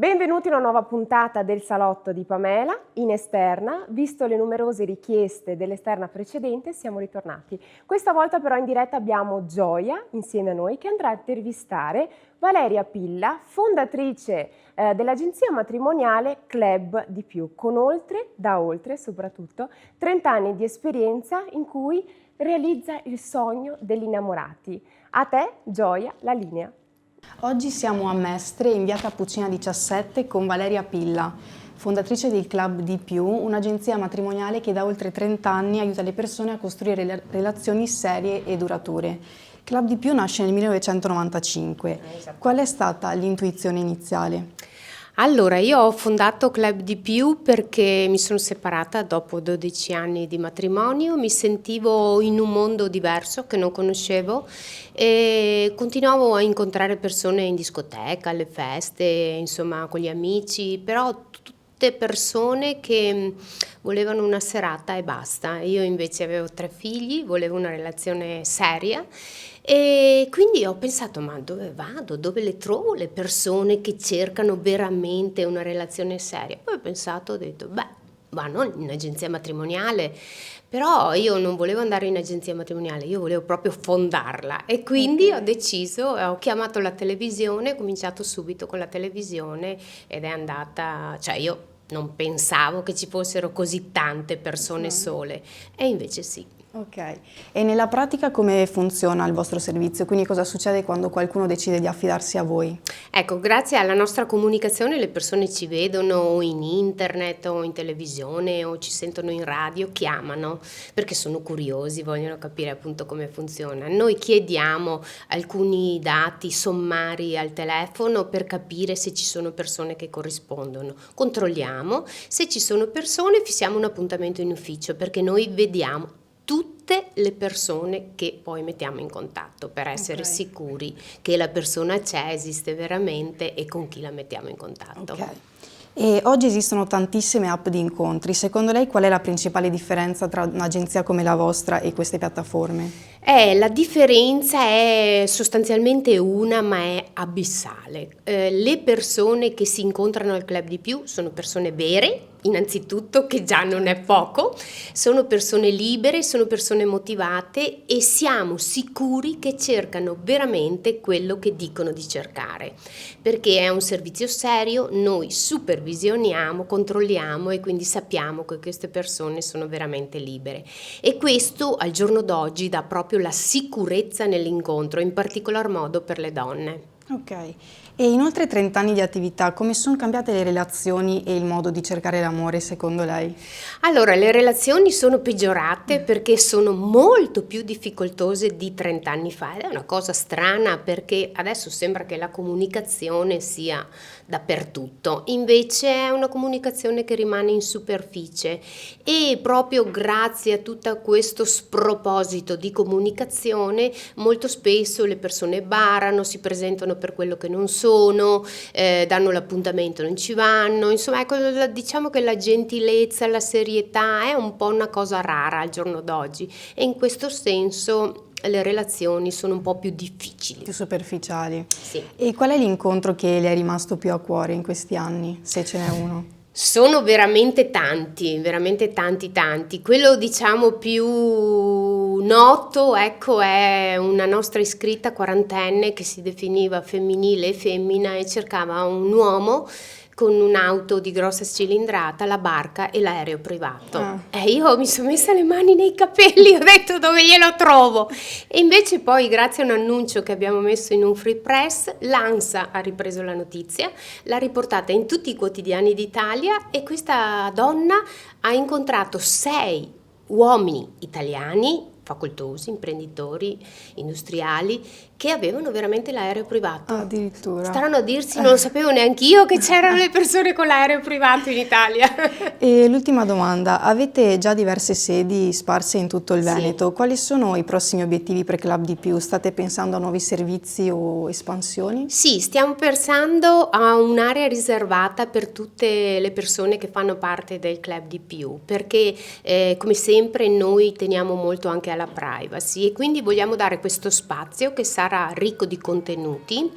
Benvenuti in una nuova puntata del Salotto di Pamela in esterna. Visto le numerose richieste dell'esterna precedente, siamo ritornati. Questa volta però in diretta abbiamo Gioia insieme a noi che andrà a intervistare Valeria Pilla, fondatrice dell'agenzia matrimoniale Club di Più, con oltre soprattutto 30 anni di esperienza in cui realizza il sogno degli innamorati. A te, Gioia, la linea. Oggi siamo a Mestre, in via Cappuccina 17, con Valeria Pilla, fondatrice del Club di Più, un'agenzia matrimoniale che da oltre 30 anni aiuta le persone a costruire relazioni serie e durature. Club di Più nasce nel 1995. Qual è stata l'intuizione iniziale? Allora, io ho fondato Club di Più perché mi sono separata dopo 12 anni di matrimonio, mi sentivo in un mondo diverso che non conoscevo e continuavo a incontrare persone in discoteca, alle feste, insomma con gli amici, però tutte persone che volevano una serata e basta. Io invece avevo 3 figli, volevo una relazione seria. E quindi ho pensato, ma dove vado? Dove le trovo le persone che cercano veramente una relazione seria? Poi ho detto, vanno in agenzia matrimoniale, però io non volevo andare in agenzia matrimoniale, io volevo proprio fondarla e quindi ho deciso, ho chiamato la televisione, ho cominciato subito con la televisione ed è andata, cioè io non pensavo che ci fossero così tante persone sole e invece sì. Ok, e nella pratica come funziona il vostro servizio? Quindi cosa succede quando qualcuno decide di affidarsi a voi? Ecco, grazie alla nostra comunicazione le persone ci vedono o in internet o in televisione o ci sentono in radio, chiamano perché sono curiosi, vogliono capire appunto come funziona. Noi chiediamo alcuni dati sommari al telefono per capire se ci sono persone che corrispondono. Controlliamo, se ci sono persone fissiamo un appuntamento in ufficio perché noi vediamo tutte le persone che poi mettiamo in contatto per essere sicuri che la persona c'è, esiste veramente e con chi la mettiamo in contatto. Ok. E oggi esistono tantissime app di incontri. Secondo lei qual è la principale differenza tra un'agenzia come la vostra e queste piattaforme? La differenza è sostanzialmente una, ma è abissale. Le persone che si incontrano al Club di Più sono persone vere, innanzitutto, che già non è poco, sono persone libere, sono persone motivate e siamo sicuri che cercano veramente quello che dicono di cercare, perché è un servizio serio, noi supervisioniamo, controlliamo e quindi sappiamo che queste persone sono veramente libere e questo al giorno d'oggi dà proprio la sicurezza nell'incontro, in particolar modo per le donne. Ok, e in oltre 30 anni di attività come sono cambiate le relazioni e il modo di cercare l'amore secondo lei? Allora, le relazioni sono peggiorate perché sono molto più difficoltose di 30 anni fa ed è una cosa strana perché adesso sembra che la comunicazione sia dappertutto, invece è una comunicazione che rimane in superficie e proprio grazie a tutto questo sproposito di comunicazione molto spesso le persone barano, si presentano per quello che non sono, danno l'appuntamento, non ci vanno, insomma ecco, diciamo che la gentilezza, la serietà è un po' una cosa rara al giorno d'oggi e in questo senso le relazioni sono un po' più difficili. Più superficiali. Sì. E qual è l'incontro che le è rimasto più a cuore in questi anni, se ce n'è uno? Sono veramente tanti. Quello diciamo più noto, ecco, è una nostra iscritta quarantenne che si definiva femminile e femmina e cercava un uomo con un'auto di grossa cilindrata, la barca e l'aereo privato. E io mi sono messa le mani nei capelli, ho detto dove glielo trovo? E invece poi grazie a un annuncio che abbiamo messo in un free press, l'ANSA ha ripreso la notizia, l'ha riportata in tutti i quotidiani d'Italia e questa donna ha incontrato 6 uomini italiani, facoltosi, imprenditori, industriali, che avevano veramente l'aereo privato. Addirittura. Staranno a dirsi, non lo sapevo neanche io che c'erano le persone con l'aereo privato in Italia. E l'ultima domanda, avete già diverse sedi sparse in tutto il Veneto, Sì. Quali sono i prossimi obiettivi per Club di Più? State pensando a nuovi servizi o espansioni? Sì, stiamo pensando a un'area riservata per tutte le persone che fanno parte del Club di Più, perché come sempre noi teniamo molto anche alla alla privacy, e quindi vogliamo dare questo spazio che sarà ricco di contenuti,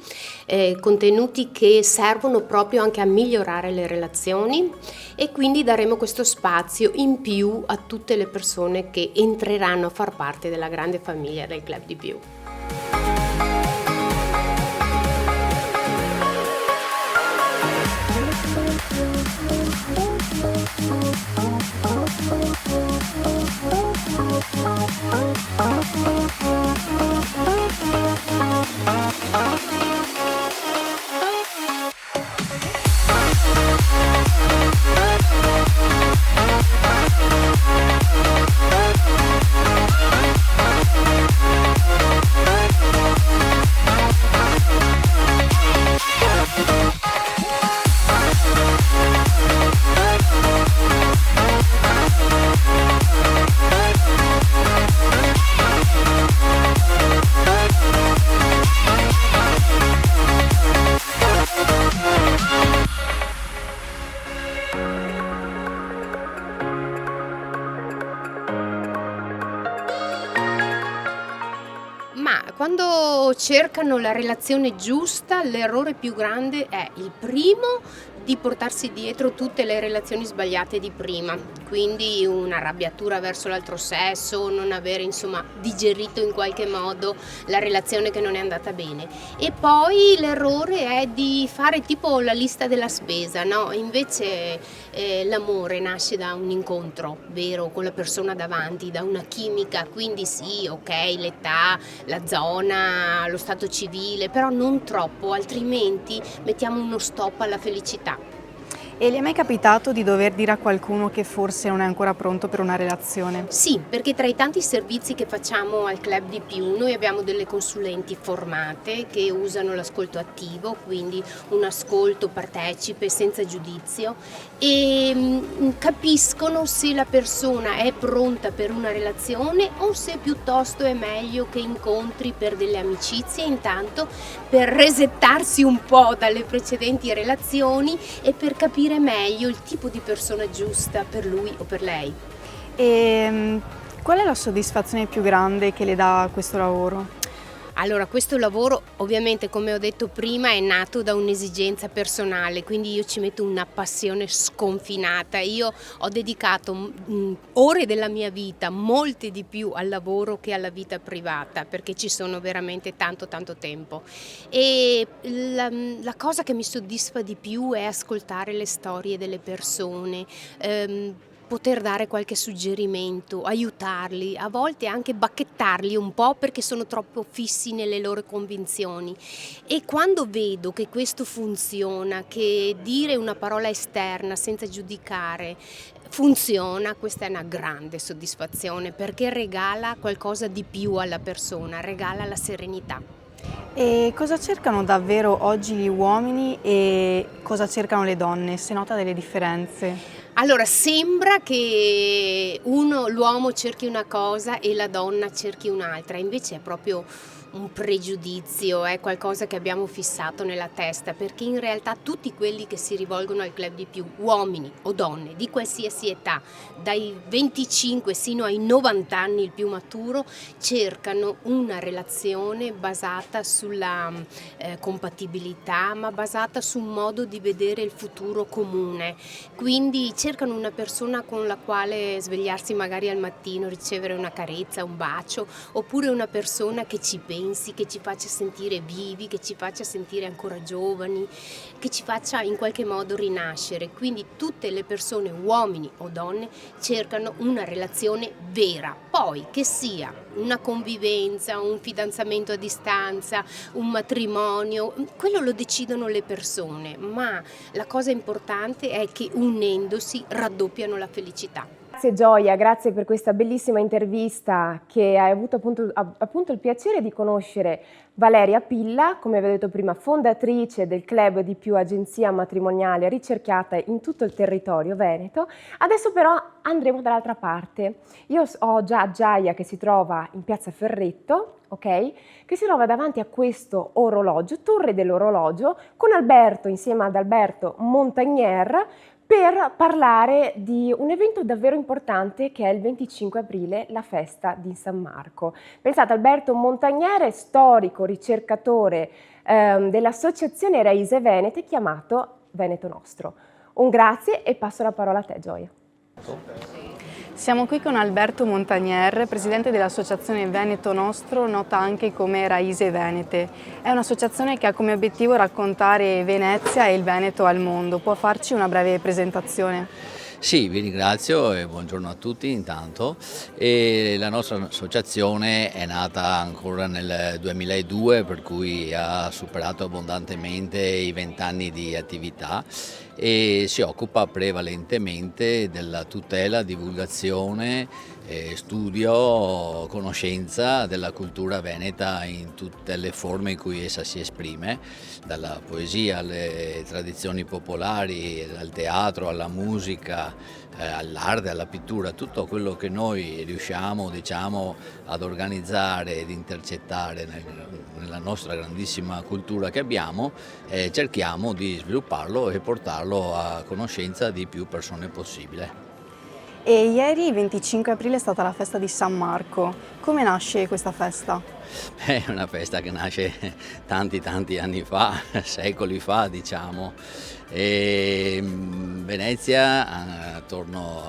contenuti che servono proprio anche a migliorare le relazioni, e quindi daremo questo spazio in più a tutte le persone che entreranno a far parte della grande famiglia del Club di Più. Ma quando cercano la relazione giusta, l'errore più grande è il primo di portarsi dietro tutte le relazioni sbagliate di prima, quindi un'arrabbiatura verso l'altro sesso, non avere insomma digerito in qualche modo la relazione che non è andata bene. E poi l'errore è di fare tipo la lista della spesa, no? Invece l'amore nasce da un incontro vero con la persona davanti, da una chimica, quindi sì, ok, l'età, la zona, lo stato civile, però non troppo, altrimenti mettiamo uno stop alla felicità. E le è mai capitato di dover dire a qualcuno che forse non è ancora pronto per una relazione? Sì, perché tra i tanti servizi che facciamo al Club di Più, noi abbiamo delle consulenti formate che usano l'ascolto attivo, quindi un ascolto partecipe senza giudizio, e capiscono se la persona è pronta per una relazione o se piuttosto è meglio che incontri per delle amicizie intanto, per resettarsi un po' dalle precedenti relazioni e per capire meglio il tipo di persona giusta per lui o per lei. E qual è la soddisfazione più grande che le dà questo lavoro? Allora, questo lavoro ovviamente, come ho detto prima, è nato da un'esigenza personale, quindi io ci metto una passione sconfinata. Io ho dedicato ore della mia vita, molte di più al lavoro che alla vita privata, perché ci sono veramente tanto tempo. E la cosa che mi soddisfa di più è ascoltare le storie delle persone, poter dare qualche suggerimento, aiutarli, a volte anche bacchettarli un po' perché sono troppo fissi nelle loro convinzioni. E quando vedo che questo funziona, che dire una parola esterna senza giudicare funziona, questa è una grande soddisfazione, perché regala qualcosa di più alla persona, regala la serenità. E cosa cercano davvero oggi gli uomini e cosa cercano le donne? Si nota delle differenze? Allora, sembra che l'uomo cerchi una cosa e la donna cerchi un'altra, invece è proprio un pregiudizio, è qualcosa che abbiamo fissato nella testa, perché in realtà tutti quelli che si rivolgono al Club di Più, uomini o donne di qualsiasi età, dai 25 sino ai 90 anni il più maturo, cercano una relazione basata sulla compatibilità, ma basata su un modo di vedere il futuro comune. Quindi cercano una persona con la quale svegliarsi magari al mattino, ricevere una carezza, un bacio, oppure una persona che ci pensi, che ci faccia sentire vivi, che ci faccia sentire ancora giovani, che ci faccia in qualche modo rinascere. Quindi tutte le persone, uomini o donne, cercano una relazione vera. Poi che sia una convivenza, un fidanzamento a distanza, un matrimonio, quello lo decidono le persone, ma la cosa importante è che unendosi raddoppiano la felicità. Grazie Gioia, grazie per questa bellissima intervista, che hai avuto appunto il piacere di conoscere Valeria Pilla, come vi ho detto prima, fondatrice del Club di Più, agenzia matrimoniale ricercata in tutto il territorio veneto. Adesso però andremo dall'altra parte. Io ho già Gioia che si trova in piazza Ferretto, ok? Che si trova davanti a questo orologio, torre dell'orologio, con Alberto, insieme ad Alberto Montagnier, per parlare di un evento davvero importante che è il 25 aprile, la festa di San Marco. Pensate, Alberto Montagnere, storico, ricercatore dell'Associazione Raise Venete, chiamato Veneto Nostro. Un grazie e passo la parola a te, Gioia. Siamo qui con Alberto Montagnier, presidente dell'Associazione Veneto Nostro, nota anche come Raise Venete. È un'associazione che ha come obiettivo raccontare Venezia e il Veneto al mondo. Può farci una breve presentazione? Sì, vi ringrazio e buongiorno a tutti intanto. La nostra associazione è nata ancora nel 2002, per cui ha superato abbondantemente i 20 anni di attività e si occupa prevalentemente della tutela, divulgazione, studio, conoscenza della cultura veneta in tutte le forme in cui essa si esprime, dalla poesia alle tradizioni popolari, dal teatro alla musica, all'arte, alla pittura, tutto quello che noi riusciamo, diciamo, ad organizzare ed intercettare nella nostra grandissima cultura che abbiamo, cerchiamo di svilupparlo e portarlo a conoscenza di più persone possibile. E ieri, 25 aprile, è stata la festa di San Marco. Come nasce questa festa? È una festa che nasce tanti anni fa, secoli fa, diciamo. Venezia attorno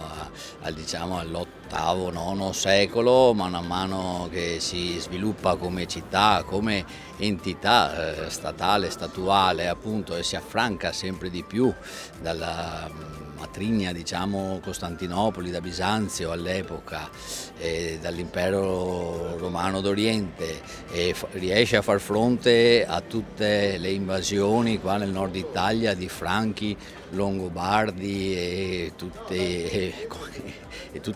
diciamo, all'VIII, IX secolo, mano a mano che si sviluppa come città, come entità statale, statuale appunto, e si affranca sempre di più dalla matrigna, diciamo, Costantinopoli, da Bisanzio all'epoca, dall'impero romano d'Oriente, e riesce a far fronte a tutte le invasioni qua nel nord Italia di Franchi, Longobardi e tutte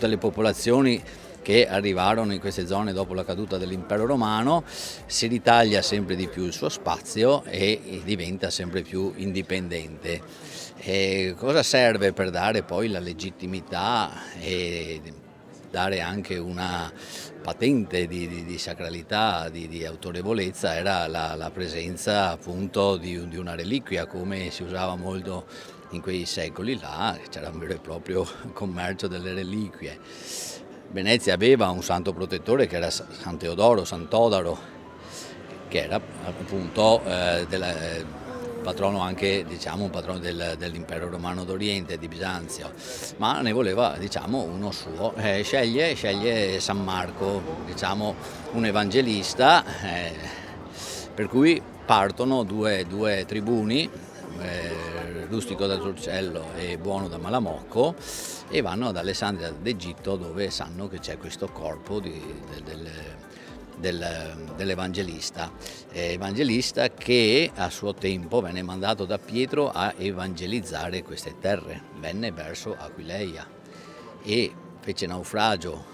le popolazioni che arrivarono in queste zone dopo la caduta dell'impero romano. Si ritaglia sempre di più il suo spazio e diventa sempre più indipendente. Cosa serve per dare poi la legittimità e dare anche una patente di sacralità, di autorevolezza? Era la presenza appunto di una reliquia, come si usava molto in quei secoli là, c'era un vero e proprio commercio delle reliquie. Venezia aveva un santo protettore che era San Teodoro, Sant'Odaro, che era appunto patrono anche, diciamo, un patrono dell'impero romano d'Oriente, di Bisanzio, ma ne voleva, diciamo, uno suo. Sceglie San Marco, diciamo, un evangelista, per cui partono due tribuni, Rustico da Torcello e Buono da Malamocco, e vanno ad Alessandria d'Egitto, dove sanno che c'è questo corpo dell'evangelista, evangelista che a suo tempo venne mandato da Pietro a evangelizzare queste terre. Venne verso Aquileia e fece naufragio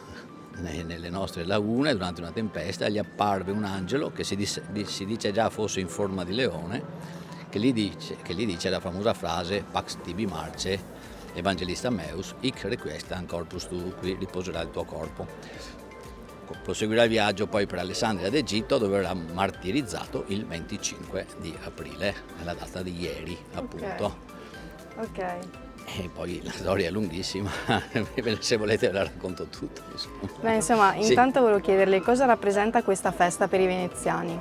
nelle nostre lagune durante una tempesta. Gli apparve un angelo che si dice già fosse in forma di leone, che gli dice la famosa frase Pax tibi marce, evangelista meus, hic requiescam corpus tu, qui riposerà il tuo corpo. Proseguirà il viaggio poi per Alessandria d'Egitto, dove verrà martirizzato il 25 di aprile, nella data di ieri appunto. Ok. E poi la storia è lunghissima, se volete ve la racconto tutta. Beh, insomma, intanto volevo chiederle cosa rappresenta questa festa per i veneziani.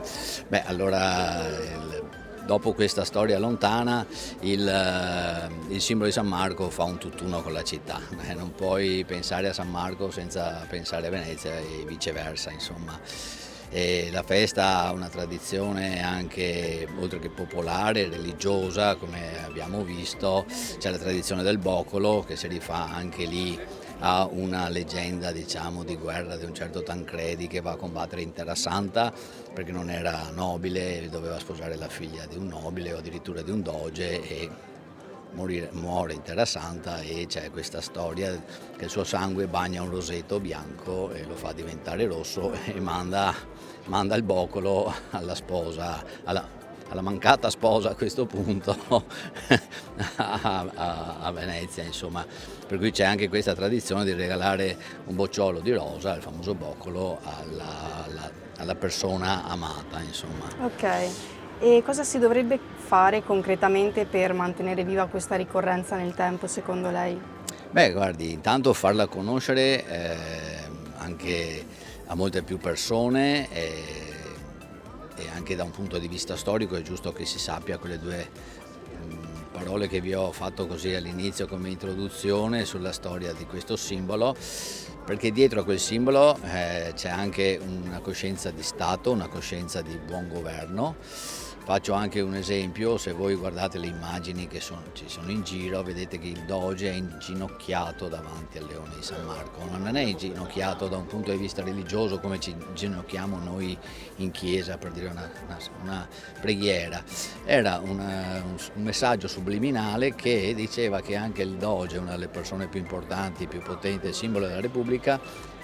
Beh, allora, dopo questa storia lontana, il simbolo di San Marco fa un tutt'uno con la città. Non puoi pensare a San Marco senza pensare a Venezia e viceversa, insomma. La festa ha una tradizione anche, oltre che popolare, religiosa, come abbiamo visto. C'è la tradizione del boccolo, che si rifà anche lì a una leggenda, diciamo, di guerra di un certo Tancredi che va a combattere in Terra Santa perché non era nobile, doveva sposare la figlia di un nobile o addirittura di un doge, e muore in Terra Santa, e c'è questa storia che il suo sangue bagna un roseto bianco e lo fa diventare rosso, e manda il boccolo alla sposa, alla mancata sposa a questo punto a Venezia, insomma. Per cui c'è anche questa tradizione di regalare un bocciolo di rosa, il famoso boccolo, alla persona amata, insomma. Ok, e cosa si dovrebbe fare concretamente per mantenere viva questa ricorrenza nel tempo, secondo lei? Beh, guardi, intanto farla conoscere anche a molte più persone e anche da un punto di vista storico è giusto che si sappia quelle due parole che vi ho fatto così all'inizio come introduzione sulla storia di questo simbolo, perché dietro a quel simbolo c'è anche una coscienza di Stato, una coscienza di buon governo. Faccio anche un esempio: se voi guardate le immagini che ci sono in giro, vedete che il Doge è inginocchiato davanti al Leone di San Marco, ma non è inginocchiato da un punto di vista religioso come ci inginocchiamo noi in chiesa per dire una preghiera. Era un messaggio subliminale che diceva che anche il Doge, una delle persone più importanti, più potenti, simbolo della Repubblica,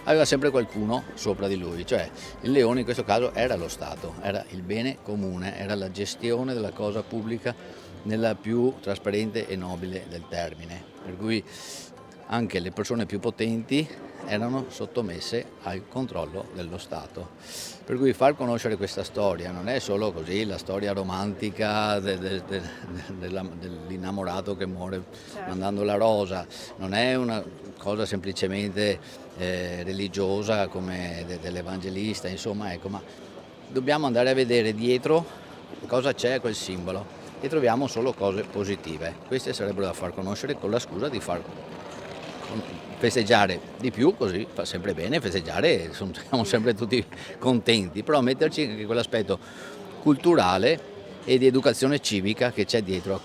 aveva sempre qualcuno sopra di lui, cioè il leone in questo caso era lo Stato, era il bene comune, era la gestione della cosa pubblica nella più trasparente e nobile del termine, per cui anche le persone più potenti erano sottomesse al controllo dello Stato. Per cui far conoscere questa storia non è solo così la storia romantica dell'innamorato che muore mandando la rosa, non è una cosa semplicemente religiosa come dell'evangelista, insomma, ecco, ma dobbiamo andare a vedere dietro cosa c'è a quel simbolo e troviamo solo cose positive. Queste sarebbero da far conoscere con la scusa di far festeggiare di più, così fa sempre bene festeggiare, siamo sempre tutti contenti, però metterci anche quell'aspetto culturale e di educazione civica che c'è dietro a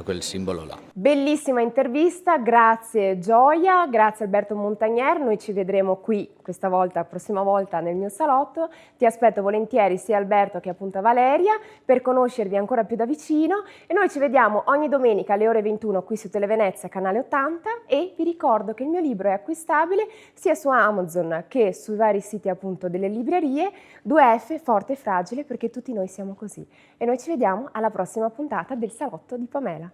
quel simbolo là. Bellissima intervista, grazie Gioia, grazie Alberto Montagnier, noi ci vedremo qui questa volta, la prossima volta nel mio salotto, ti aspetto volentieri sia Alberto che appunto Valeria per conoscervi ancora più da vicino e noi ci vediamo ogni domenica alle ore 21 qui su Televenezia canale 80 e vi ricordo che il mio libro è acquistabile sia su Amazon che sui vari siti appunto delle librerie, 2F forte e fragile perché tutti noi siamo così. E noi ci vediamo alla prossima puntata del Salotto di Pamela.